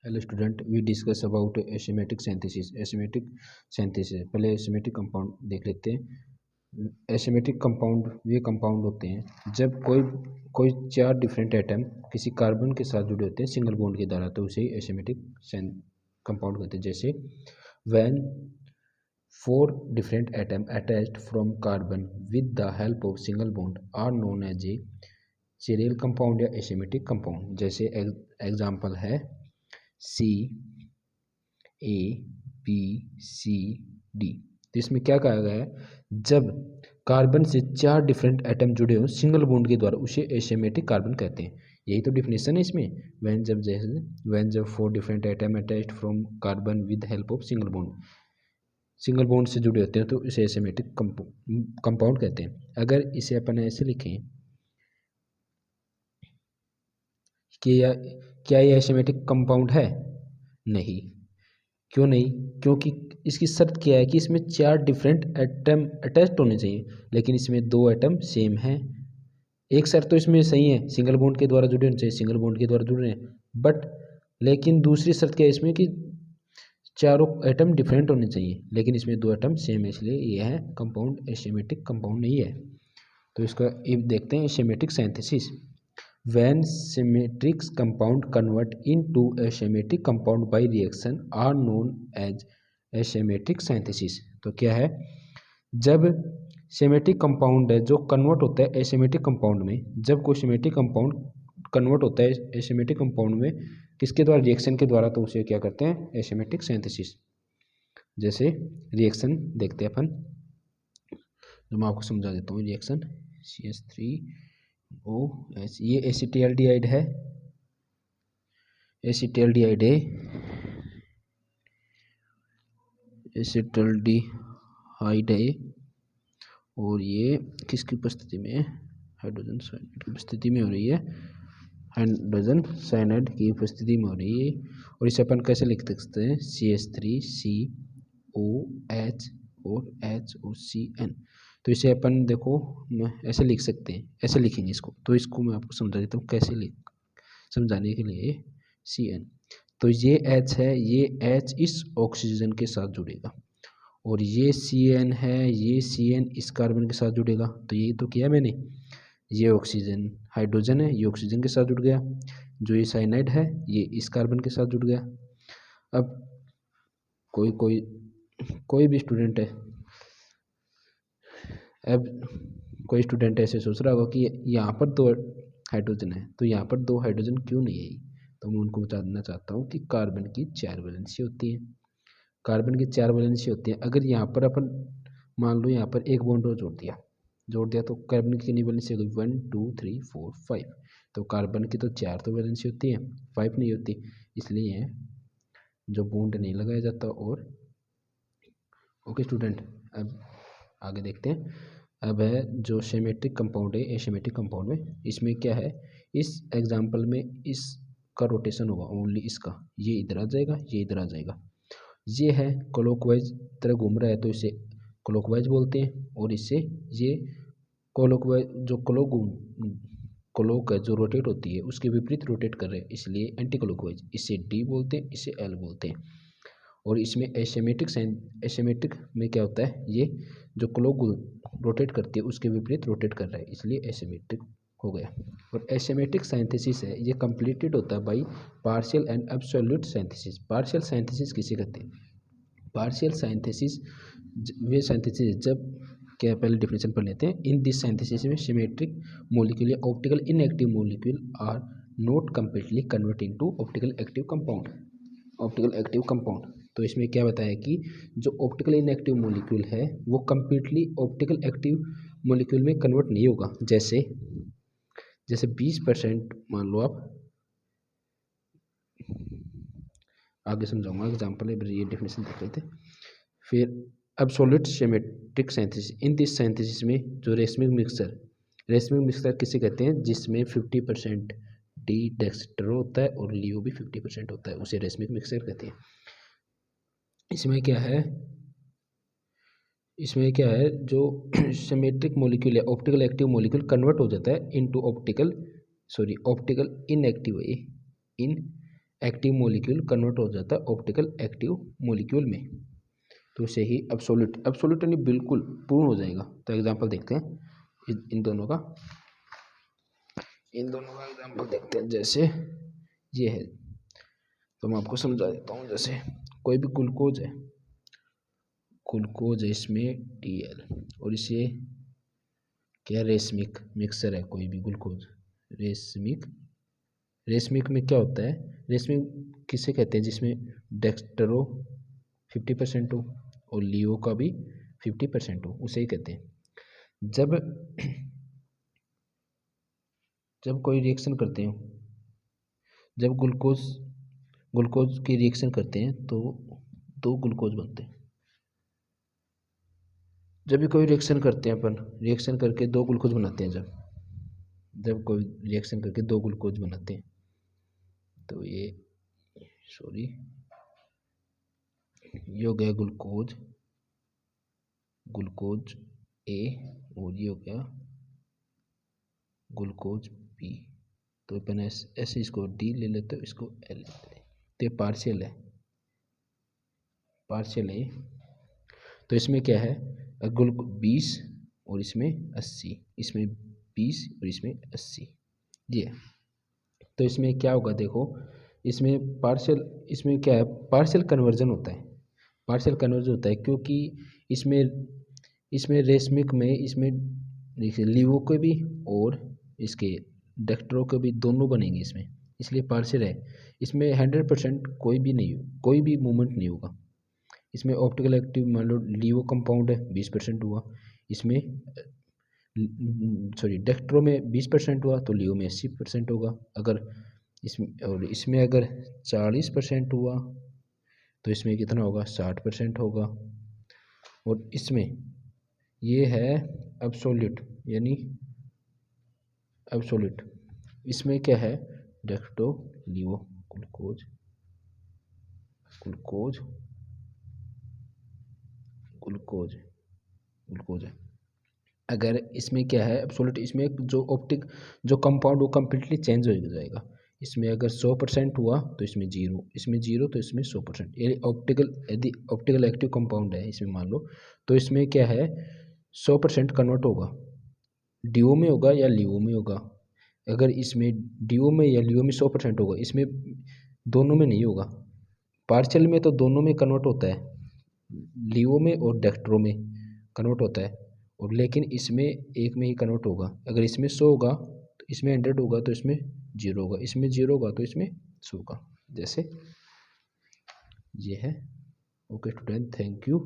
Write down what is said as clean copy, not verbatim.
Hello student, we discuss about asymmetric synthesis. पहले asymmetric compound देख लेते हैं। एसिमेटिक कंपाउंड वे कंपाउंड होते हैं जब कोई चार डिफरेंट एटम किसी कार्बन के साथ जुड़े होते हैं सिंगल बॉन्ड के द्वारा, तो उसे एसिमेटिक कंपाउंड कहते हैं। जैसे when four different atom attached from carbon with the help of single bond are known as a chiral compound या एसिमेटिक कंपाउंड। जैसे एग्जाम्पल है सी, ए, बी, सी, डी। तो इसमें क्या कहा गया है, जब कार्बन से चार डिफरेंट एटम जुड़े हो सिंगल बॉन्ड के द्वारा उसे एसिमेटिक कार्बन कहते हैं। यही तो डिफिनेशन है इसमें। व्हेन जब four different atom attached from carbon with help of single bond से जुड़े होते हैं तो इसे एसिमेटिक कंपाउंड कहते हैं। अगर इसे अपन ऐसे लिखें कि क्या ये एसिमेटिक कंपाउंड है? नहीं। क्यों नहीं? क्योंकि इसकी शर्त क्या है कि इसमें चार डिफरेंट एटम अटैच्ड होने चाहिए, लेकिन इसमें दो एटम सेम हैं। एक शर्त तो इसमें सही है, सिंगल बॉन्ड के द्वारा जुड़े होने चाहिए, सिंगल बॉन्ड के द्वारा जुड़ रहे हैं, बट लेकिन दूसरी शर्त क्या है इसमें कि चारों एटम डिफरेंट होने चाहिए, लेकिन इसमें दो एटम सेम है, इसलिए ये है कंपाउंड, एसिमेटिक कंपाउंड नहीं है। तो इसका इफ देखते हैं एसिमेटिक synthesis. When symmetric compound convert into asymmetric compound by reaction are known as asymmetric synthesis। तो क्या है, जब सिमेट्रिक कंपाउंड है जो कन्वर्ट होता है एसिमेट्रिक कंपाउंड में, जब कोई सिमेट्रिक कंपाउंड कन्वर्ट होता है एसिमेट्रिक कंपाउंड में किसके द्वारा? रिएक्शन के द्वारा, तो उसे क्या करते हैं? Asymmetric synthesis. जैसे रिएक्शन देखते हैं अपन, जो मैं आपको समझा देता हूँ। रिएक्शन CH3OH, ये एसिटाल्डिहाइड है, एसिटाल्डिहाइड है, और ये किसकी उपस्थिति में है? हाइड्रोजन साइनाइड की उपस्थिति में हो रही है, हाइड्रोजन साइनाइड की उपस्थिति में हो रही है। और इसे अपन कैसे लिख सकते हैं? CH3COH और HOCN। तो इसे अपन देखो ऐसे लिख सकते हैं, ऐसे लिखेंगे इसको। तो इसको मैं आपको समझा देता हूँ कैसे समझाने के लिए। CN, तो ये H है, ये H इस ऑक्सीजन के साथ जुड़ेगा, और ये CN है, ये CN इस कार्बन के साथ जुड़ेगा। तो ये तो किया मैंने, ये ऑक्सीजन हाइड्रोजन है, ये ऑक्सीजन के साथ जुड़ गया। जो ये साइनाइड है ये इस कार्बन के साथ जुड़ गया। अब कोई भी स्टूडेंट है, अब कोई स्टूडेंट ऐसे सोच रहा होगा कि यहाँ पर दो हाइड्रोजन है तो यहाँ पर दो हाइड्रोजन क्यों नहीं है? तो मैं उनको बता देना चाहता हूँ कि कार्बन की चार वैलेंसी होती है, कार्बन की चार वैलेंसी होती है। अगर यहाँ पर अपन मान लो यहाँ पर एक बॉन्ड और जोड़ दिया तो कार्बन की कितनी वैलेंसी होगी? 1 2 3 4 5। तो कार्बन की तो चार तो वैलेंसी होती है, 5 नहीं होती, इसलिए जो बॉन्ड नहीं लगाया जाता। और ओके स्टूडेंट, अब आगे देखते हैं। अब है जो सिमेट्रिक कंपाउंड है एसिमेट्रिक कंपाउंड में, इसमें क्या है, इस एग्जाम्पल में इसका रोटेशन होगा ओनली इसका, ये इधर आ जाएगा, ये इधर आ जाएगा। ये है क्लॉकवाइज तरह घूम रहा है तो इसे क्लॉकवाइज बोलते हैं, और इससे ये क्लॉकवाइज जो क्लॉक है जो रोटेट होती है उसके विपरीत रोटेट कर रहे हैं, इसलिए एंटी क्लॉकवाइज, इसे डी बोलते हैं, इसे एल बोलते हैं। और इसमें एसिमेट्रिक में क्या होता है, ये जो क्लॉक रोटेट करती है उसके विपरीत रोटेट कर रहा है, इसलिए एसिमेट्रिक हो गया। और एसिमेट्रिक सिंथेसिस है ये कंप्लीटेड होता है by partial and absolute synthesis. Partial synthesis किसे कहते हैं? पार्शियल सिंथेसिस वे सिंथेसिस जब क्या, पहले डिफिनेशन पढ़ लेते हैं। इन दिस सिंथेसिस में सिमेट्रिक मॉलिक्यूल या optical inactive molecule are not completely convert into optical active compound. Optical active compound, तो इसमें क्या बताया कि जो ऑप्टिकल इनएक्टिव मॉलिक्यूल है वो कंप्लीटली ऑप्टिकल एक्टिव मॉलिक्यूल में कन्वर्ट नहीं होगा। जैसे 20% मान लो आप, आगे समझाऊंगा एग्जाम्पल, ये डेफिनेशन देख लेते हैं। फिर absolute symmetric synthesis, in this synthesis में जो रेशमिक मिक्सचर किसे कहते हैं? जिसमें 50% डी डेक्सट्रो होता है और लियो भी 50% होता है, उसे रेशमिक मिक्सचर कहते हैं। इसमें क्या है जो सिमेट्रिक मॉलिक्यूल है ऑप्टिकल एक्टिव मॉलिक्यूल कन्वर्ट हो जाता है into optical inactive active molecule convert हो जाता है ऑप्टिकल एक्टिव मॉलिक्यूल में। तो इसे ही एब्सोल्यूट यानी बिल्कुल पूर्ण हो जाएगा। तो एग्जांपल देखते हैं इन दोनों का एग्जांपल देखते हैं। जैसे ये है, तो मैं आपको समझा देता हूँ। जैसे कोई भी ग्लूकोज है, इसमें Tl, और इसे क्या रेशमिक मिक्सर है, कोई भी ग्लूकोज रेशमिक में क्या होता है, रेशमिक किसे कहते हैं, जिसमें डेक्स्ट्रो 50% हो और लियो का भी 50% हो, उसे ही कहते हैं। जब कोई रिएक्शन करते हैं, जब ग्लूकोज की रिएक्शन करते हैं तो 2 ग्लूकोज बनते हैं। जब भी कोई रिएक्शन करते हैं, अपन रिएक्शन करके 2 ग्लूकोज बनाते हैं। जब कोई रिएक्शन करके 2 ग्लूकोज बनाते हैं, तो ये हो गया ग्लूकोज ए, और ये हो गया ग्लूकोज बी। तो अपन ऐसे इसको डी ले लेते हैं, इसको एल ले लेते हैं। तो ये पार्शियल है तो इसमें क्या है, 20 और इसमें 80, इसमें 20 और इसमें 80 ये। तो इसमें क्या होगा, देखो इसमें क्या है, पार्शियल कन्वर्जन होता है। क्योंकि इसमें रेशमिक में इसमें देखिए लिवो के भी और इसके डेक्ट्रो के भी दोनों बनेंगे इसमें, इसलिए पार्शियल है। इसमें 100% कोई भी मूवमेंट नहीं होगा। इसमें ऑप्टिकल एक्टिव मान लो लिवो कंपाउंड है, 20% हुआ इसमें, डेक्ट्रो में 20% हुआ तो लियो में 80% होगा। अगर इसमें अगर 40% हुआ तो इसमें कितना होगा, 60% होगा। और इसमें ये है एब्सोल्यूट, इसमें क्या है, डेक्ट्रो लियो ग्लूकोज है। अगर इसमें क्या है एब्सोल्यूट, इसमें जो कंपाउंड वो कम्प्लीटली चेंज हो जाएगा। इसमें अगर 100% हुआ तो इसमें 0 तो इसमें 100%। यदि ऑप्टिकल एक्टिव कंपाउंड है इसमें मान लो, तो इसमें क्या है 100% कन्वर्ट होगा, डीओ में होगा या लियो में होगा। अगर इसमें डीओ में या लियो में 100% होगा, इसमें दोनों में नहीं होगा। पार्शियल में तो दोनों में कन्वर्ट होता है, लियो में और डेक्ट्रो में कन्वर्ट होता है, और लेकिन इसमें एक में ही कन्वर्ट होगा। अगर इसमें 100 होगा तो इसमें 100 होगा, तो इसमें 0 होगा, इसमें 0 होगा तो इसमें 100 होगा। जैसे ये है। Okay student, thank you.